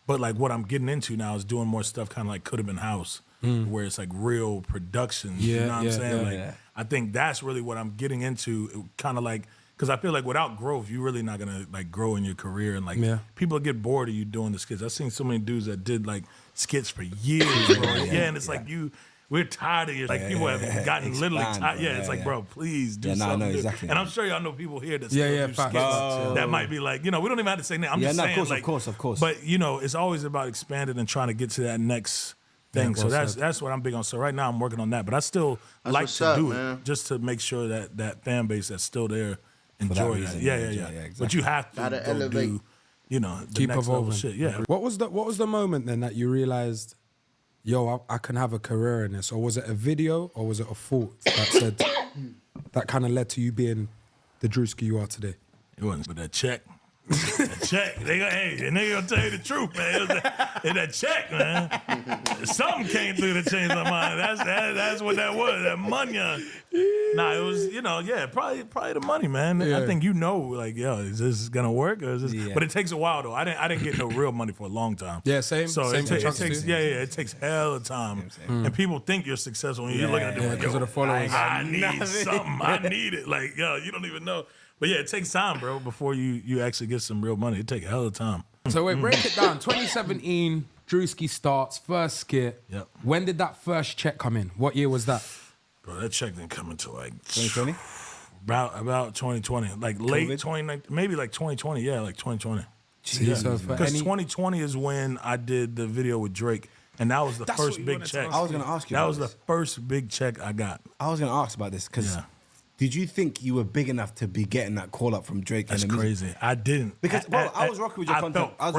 But like what I'm getting into now is doing more stuff kind of like Could Have Been House, where it's like real productions. You know what I'm saying? I think that's really what I'm getting into. Kind of like, because I feel like without growth, you're really not gonna like grow in your career, and like people get bored of you doing the skits. I've seen so many dudes that did like skits for years, bro. And it's like we're tired of you. Like people have gotten literally tired. It's like, bro, please do something. Exactly. And I'm sure y'all know people here that still do skits that might be like, we don't even have to say name. I'm just saying, of course. But it's always about expanding and trying to get to that next thing. So that's what I'm big on. So right now I'm working on that, but I still like to do it just to make sure that that fan base that's still there enjoy that. Exactly. But you have to go elevate. Do, the keep next evolving. level shit. Yeah. What was the moment then that you realized, yo, I can have a career in this? Or was it a video, or was it a thought that said that kind of led to you being the Druski you are today? It wasn't with that check. That check. They nigga gonna tell you the truth, man. It was that check, man. Something came through to change my mind. That's what that was. That money. Nah, it was, probably the money, man. I think like, yo, is this gonna work or is this? Yeah. But it takes a while though. I didn't get no real money for a long time. Yeah, same. So same it takes hell of time. And people think you're successful when you're looking at them like, because of the followers. I need something. I need it. Like, yo, you don't even know. But yeah, it takes time, bro, before you actually get some real money. It takes a hell of time. So wait, break it down. 2017, Druski starts, first skit. Yep. When did that first check come in? What year was that? Bro, that check didn't come until like 2020? About 2020. Like late 2019, maybe like 2020. Yeah, like 2020. Because 2020 is when I did the video with Drake. And that was the first big check. I was going to ask you That about was this. the first big check I got. I was going to ask about this because did you think you were big enough to be getting that call up from Drake? That's crazy. I didn't. Because, bro, I was rocking with your content. I was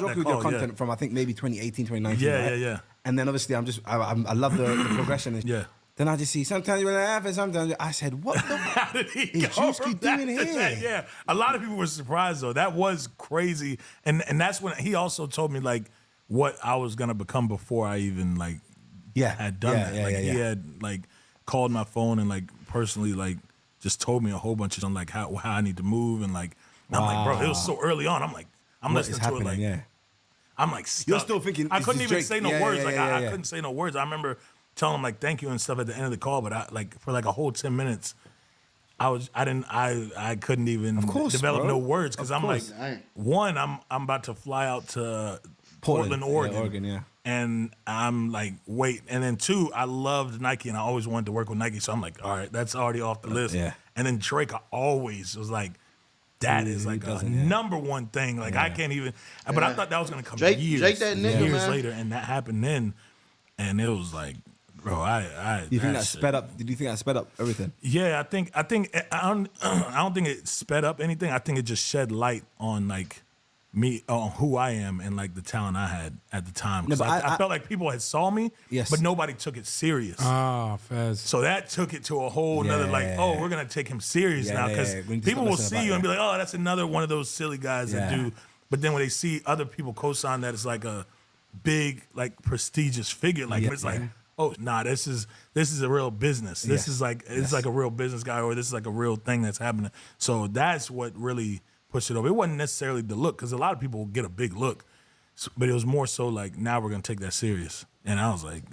rocking with your content from, I think, maybe 2018, 2019. Yeah. And then obviously I love the progression. Yeah. Then I just see, sometimes you're laughing, sometimes I said, what the How did he is go Druski doing here? Yeah. A lot of people were surprised though. That was crazy. And that's when he also told me like what I was gonna become before I even like had done that. He had like called my phone and like personally like just told me a whole bunch of like how I need to move and like I'm like, bro, it was so early on. I'm like, I'm listening to it like I'm like stuck. You're still thinking I couldn't even Drake. say no words. I couldn't say no words. I remember telling him like thank you and stuff at the end of the call, but I like for like a whole 10 minutes I couldn't even develop no words because I'm like, one, I'm about to fly out to Portland, Oregon. And I'm like, wait. And then two, I loved Nike and I always wanted to work with Nike. So I'm like, all right, that's already off the list. And then Drake, I always was like, that is like a number one thing. Like I can't even, but I thought that was going to come years later. And that happened then. And it was like, bro, you think that sped up? Did you think that sped up everything? Yeah, I don't think it sped up anything. I think it just shed light on like me, on who I am and like the talent I had at the time. Because I felt like people had saw me, but nobody took it serious. Ah, fairs. So that took it to a whole nother we're gonna take him serious now because people will see you and be like, oh, that's another one of those silly guys that do. But then when they see other people co-sign that it's like a big, like prestigious figure, like it's like, oh, nah, this is a real business. This is like it's like a real business guy, or this is like a real thing that's happening. So that's what really pushed it over. It wasn't necessarily the look, because a lot of people get a big look, but it was more so like, now we're gonna take that serious. And I was like,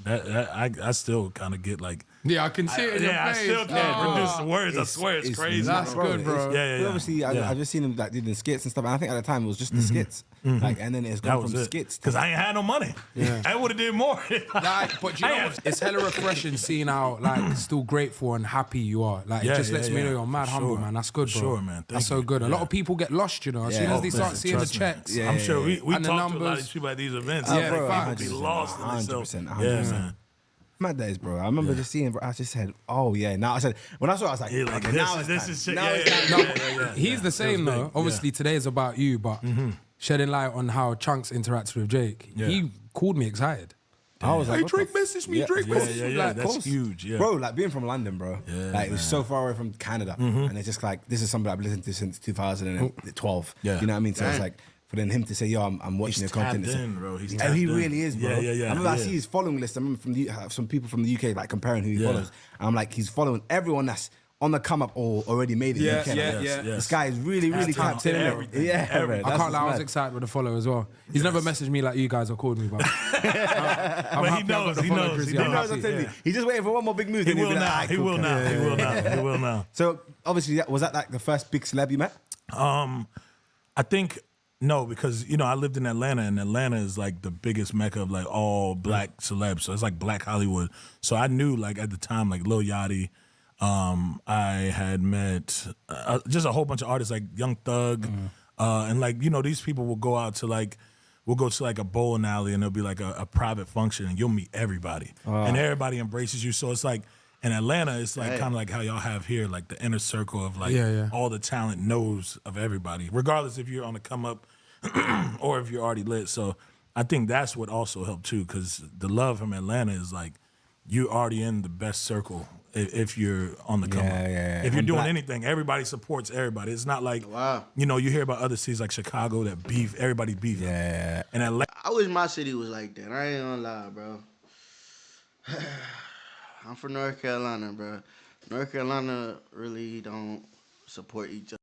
I still kind of get like, I can see it in your face. I still can't produce the words. I swear it's crazy. That's good, bro. Obviously, I've just seen him like doing skits and stuff. And I think at the time it was just the skits, like, and then it's gone from skits because I ain't had no money. I would have did more. But you know, it's hella refreshing seeing how like still grateful and happy you are. Like it just lets me know you're mad humble, man. That's good, bro. Sure, man. That's so good. A lot of people get lost, you know, as soon as they start seeing the checks. I'm sure we talk to a lot of these people at these events. People be lost in themselves. 100%. Mad days, bro. I remember just seeing, bro, I just said, oh, yeah. Now I said, when I saw it, I was like, okay, now it's time. He's the same, though. Obviously, today is about you, but shedding light on how Chunks interacts with Jake, he called me excited. I was like, hey, Drake messaged me, Drake messaged me. Yeah, that's huge, Bro, like being from London, bro. Like, it was so far away from Canada. And it's just like, this is something I've listened to since 2012. You know what I mean? So it's like, for then him to say, yo, I'm watching your content. Bro. He really is, bro. I remember I see his following list. I remember some people from the UK like comparing who he follows. And I'm like, he's following everyone that's on the come up or already made it. Yeah, UK. yeah. This guy is really tapped in. Everything. Yeah, Everything. man, I can't lie, I was mad. excited with the follow as well. He's never messaged me like you guys have called me, but But he knows. He knows. He knows, I'm telling you. He's just waiting for one more big move. He then he'll will be like, now. "Alright, He cool, will cool." now. He will now. He will now. So obviously, was that like the first big celeb you met? I think no, because I lived in Atlanta, and Atlanta is like the biggest mecca of like all black celebs. So it's like Black Hollywood. So I knew like at the time like Lil Yachty. I had met just a whole bunch of artists like Young Thug, and like these people will go out to like. We'll go to like a bowling alley and there'll be like a private function and you'll meet everybody. And everybody embraces you. So it's like in Atlanta, it's like kind of like how y'all have here, like the inner circle of like all the talent knows of everybody, regardless if you're on the come up or if you're already lit. So I think that's what also helped too, because the love from Atlanta is like you're already in the best circle if you're on the come up. If you're doing anything, everybody supports everybody. It's not like, you hear about other cities like Chicago that beef, everybody beef. Yeah. And Atlanta. I wish my city was like that. I ain't gonna lie, bro. I'm from North Carolina, bro. North Carolina really don't support each other.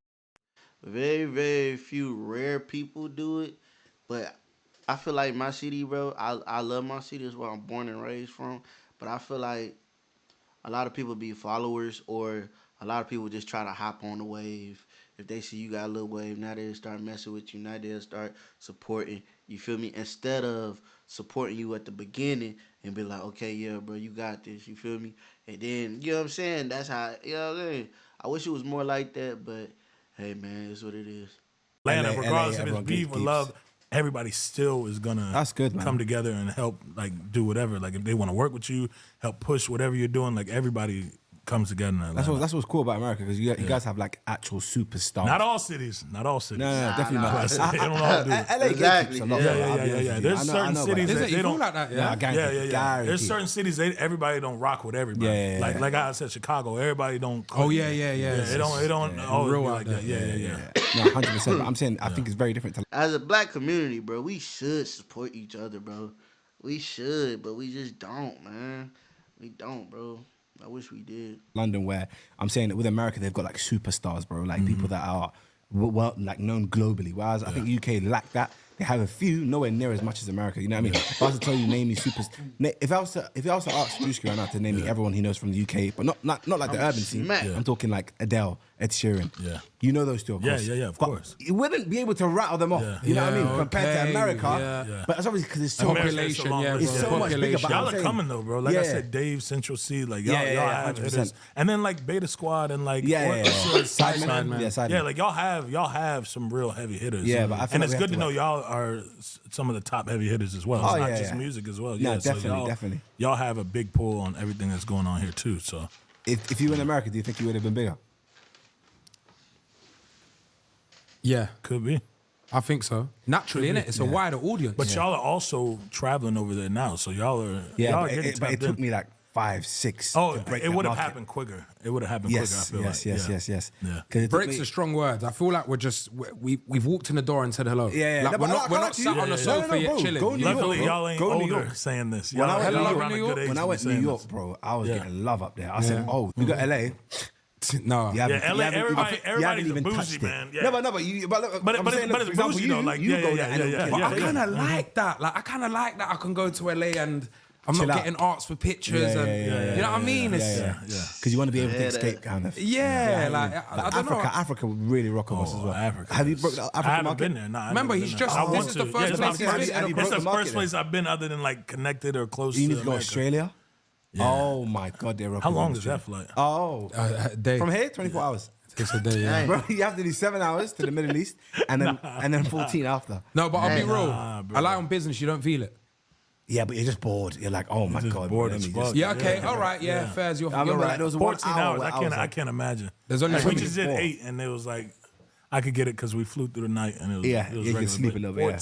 Very, very few rare people do it. But I feel like my city, bro, I love my city. It's where I'm born and raised from. But I feel like a lot of people be followers, or a lot of people just try to hop on the wave. If they see you got a little wave, now they'll start messing with you. Now they'll start supporting. You feel me? Instead of supporting you at the beginning and be like, okay, yeah, bro, you got this. You feel me? And then, you know what I'm saying? That's how, you know what I'm saying? I wish it was more like that, but hey, man, it's what it is. Atlanta, regardless if it's everyone beef or keeps- love, everybody still is gonna That's good, man. come together and help like do whatever. Like if they want to work with you, help push whatever you're doing, like everybody comes together in Atlanta. That's what's cool about America, because you guys have like actual superstars. Not all cities. Not all cities. No, definitely not. They don't all do it. LA Exactly. gets a lot. Yeah. There's certain cities Is that it? You they feel don't. like that? Nah, Yeah. guarantee. There's Guarantee. certain cities everybody don't rock with everybody. Yeah. Like I said, Chicago, everybody don't. Oh, yeah. They don't always Real be out like there. that. Yeah. No, 100%. But I'm saying I think it's very different to As a black community, bro, we should support each other, bro. We should, but we just don't, man. We don't, bro. I wish we did. London, where I'm saying that with America, they've got like superstars, bro, like people that are well, like known globally. Whereas I think UK lack that. They have a few, nowhere near as much as America. You know what I mean? If I was to tell you, name me if I was to ask Druski right now to name me everyone he knows from the UK, but not like the urban scene. I'm talking like Adele, Ed Sheeran. Yeah. You know those two, of course. Yeah, of But course. you wouldn't be able to rattle them off. Yeah. You know what I mean? Yeah, Compared to okay. America. Yeah. But it's obviously because it's so much. America's Population, a long yeah, list. It's so much bigger. Population. But Y'all I'm are saying- coming though, bro. Like I said, Dave, Central C, like y'all have 100%. hitters, and then like Beta Squad and like Sidemen. Yeah, Sidemen. Yeah, like y'all have some real heavy hitters. Yeah, but I feel and like it's we good have to to know y'all are some of the top heavy hitters as well. It's Oh, not yeah, just yeah. music as well. No, Yeah, so definitely. Y'all have a big pull on everything that's going on here too. So If you were in America, do you think you would have been bigger? Yeah, could be. I think so. Naturally, innit? It's a wider audience. But y'all are also traveling over there now, so y'all are y'all are getting but it tapped took in. me like 5, 6. Oh, to break it that would have market. happened quicker. It would have happened Yes, quicker. I feel like. yes. Yeah. 'Cause it took breaks me- a strong word. I feel like we've walked in the door and said hello. Yeah. Like, No, we're but not I like sat you. on the No, sofa yet bro. chilling. Go to New York, Luckily, bro. y'all ain't Go to New older York. saying this. When I went y'all to around New a York- good age When I to be went to New saying York, this. bro, I was Yeah. getting love up there. I said, "Oh, you got LA." No. You haven't- LA, you haven't- everybody- you everybody's haven't even a bougie, touched it. man. Yeah. No, but But I'm it's saying, but it's for example, bougie though, like, you yeah, go yeah, there and yeah, it'll yeah, kill. But I yeah. kind of like that. Like I kind of like that. I can go to LA and I'm Chill not out. getting arts for pictures. Yeah, and yeah, yeah, you know what I mean? It's, Yeah. Because you want to be able to escape, kind of. Yeah, like I don't know. Africa would really rock on us as well. Africa. Have you broke the African I haven't market? been there. No, I Remember, haven't he's been there. just- I this want is to. the first it's place my he's first- visited. Have you It's broke the the market first place I've been other than like connected or close You to need to go to America. Australia. Oh my God, they're rocking. How long on is that flight? Oh, Day. from here, 24 hours. It's a day. Yeah. Bro, you have to do 7 hours to the Middle East and then 14 after. No, but I'll be real. bro. I lie on business. You don't feel it. Yeah, but you're just bored. You're like, oh my just God. bored let as me fuck. just- Yeah. Okay. All right. Yeah. Fair's your. I remember you're like, right. there was 14 1 hour hours. where I was can't. I like, can't imagine. There's only Like, we so just many- did 8, and it was like I could get it because we flew through the night, and it was Yeah, it was you can regular, sleep but a little bit, yeah. 14